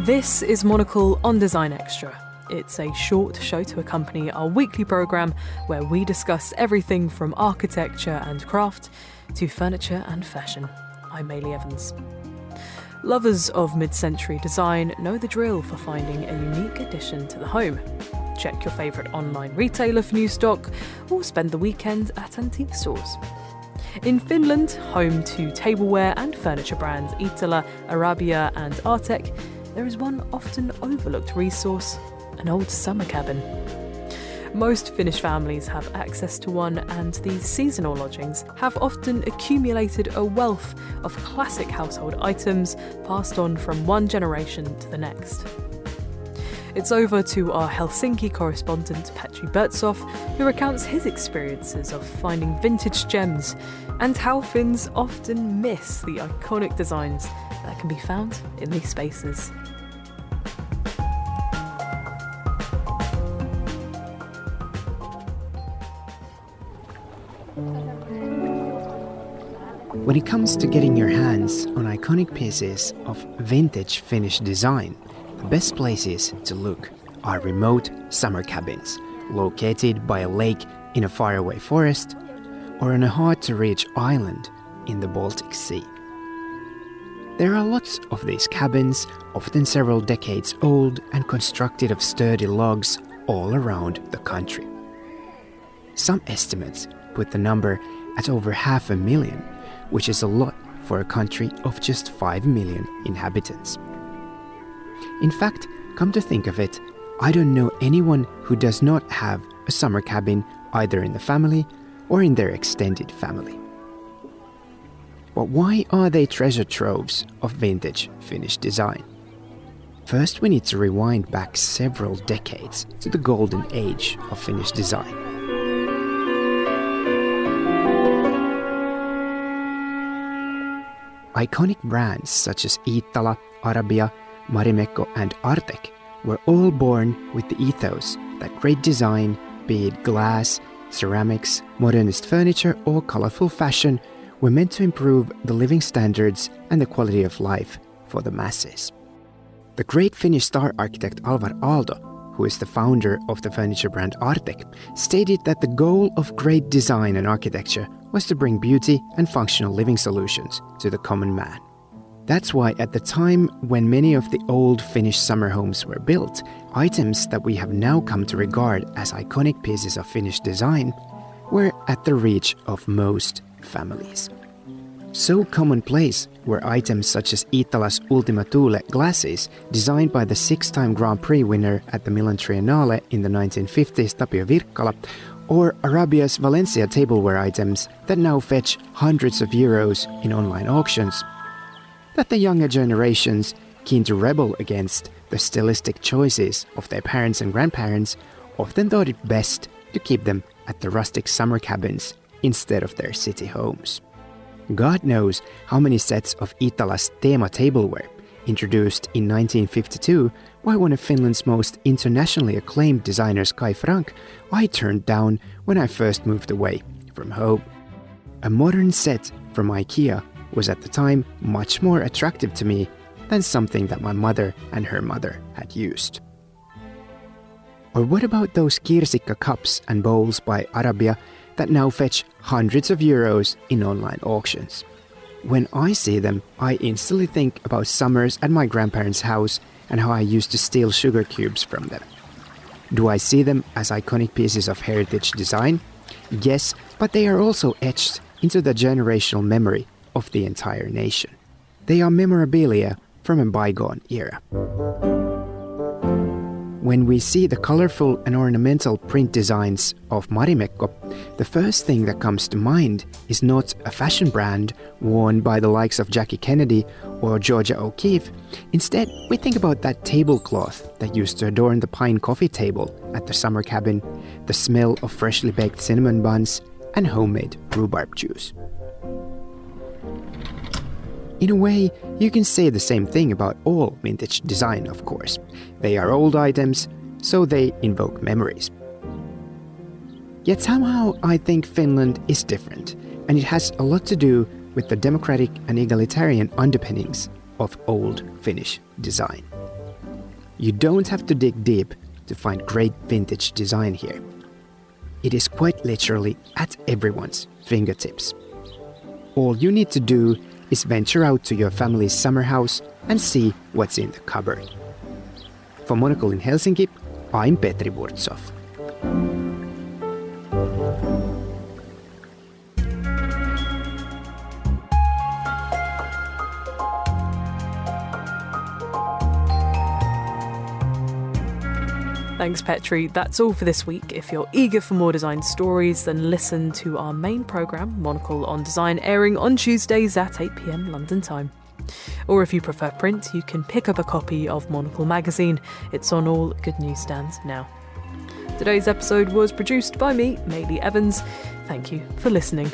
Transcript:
This is Monocle on Design Extra. It's a short show to accompany our weekly programme where we discuss everything from architecture and craft to furniture and fashion. I'm Maylie Evans. Lovers of mid-century design know the drill for finding a unique addition to the home. Check your favourite online retailer for new stock or spend the weekend at antique stores. In Finland, home to tableware and furniture brands Iittala, Arabia and Artek, there is one often overlooked resource, an old summer cabin. Most Finnish families have access to one, and these seasonal lodgings have often accumulated a wealth of classic household items passed on from one generation to the next. It's over to our Helsinki correspondent Petri Burtsoff, who recounts his experiences of finding vintage gems and how Finns often miss the iconic designs that can be found in these spaces. When it comes to getting your hands on iconic pieces of vintage Finnish design, the best places to look are remote summer cabins located by a lake in a faraway forest or on a hard-to-reach island in the Baltic Sea. There are lots of these cabins, often several decades old and constructed of sturdy logs all around the country. Some estimates put the number at over 500,000, which is a lot for a country of just 5 million inhabitants. In fact, come to think of it, I don't know anyone who does not have a summer cabin either in the family or in their extended family. But why are they treasure troves of vintage Finnish design? First, we need to rewind back several decades to the golden age of Finnish design. Iconic brands such as Iittala, Arabia, Marimekko and Artek were all born with the ethos that great design, be it glass, ceramics, modernist furniture or colorful fashion, were meant to improve the living standards and the quality of life for the masses. The great Finnish star architect Alvar Aalto, who is the founder of the furniture brand Artek, stated that the goal of great design and architecture was to bring beauty and functional living solutions to the common man. That's why at the time when many of the old Finnish summer homes were built, items that we have now come to regard as iconic pieces of Finnish design were at the reach of most families. So commonplace were items such as Iittala's Ultima Thule glasses, designed by the 6-time Grand Prix winner at the Milan Triennale in the 1950s Tapio Virkkala, or Arabia's Valencia tableware items that now fetch hundreds of euros in online auctions, that the younger generations, keen to rebel against the stylistic choices of their parents and grandparents, often thought it best to keep them at the rustic summer cabins instead of their city homes. God knows how many sets of Iittala's Teema tableware, introduced in 1952 by one of Finland's most internationally acclaimed designers Kai Frank, I turned down when I first moved away from home. A modern set from IKEA was at the time much more attractive to me than something that my mother and her mother had used. Or what about those kirsikka cups and bowls by Arabia that now fetch hundreds of euros in online auctions? When I see them, I instantly think about summers at my grandparents' house and how I used to steal sugar cubes from them. Do I see them as iconic pieces of heritage design? Yes, but they are also etched into the generational memory of the entire nation. They are memorabilia from a bygone era. When we see the colorful and ornamental print designs of Marimekko, the first thing that comes to mind is not a fashion brand worn by the likes of Jackie Kennedy or Georgia O'Keeffe. Instead, we think about that tablecloth that used to adorn the pine coffee table at the summer cabin, the smell of freshly baked cinnamon buns, and homemade rhubarb juice. In a way, you can say the same thing about all vintage design, of course. They are old items, so they invoke memories. Yet somehow I think Finland is different, and it has a lot to do with the democratic and egalitarian underpinnings of old Finnish design. You don't have to dig deep to find great vintage design here. It is quite literally at everyone's fingertips. All you need to do is venture out to your family's summer house and see what's in the cupboard. For Monocle in Helsinki, I'm Petri Burtsoff. Thanks, Petri. That's all for this week. If you're eager for more design stories, then listen to our main programme, Monocle on Design, airing on Tuesdays at 8 p.m. London time. Or if you prefer print, you can pick up a copy of Monocle magazine. It's on all good newsstands now. Today's episode was produced by me, Maylee Evans. Thank you for listening.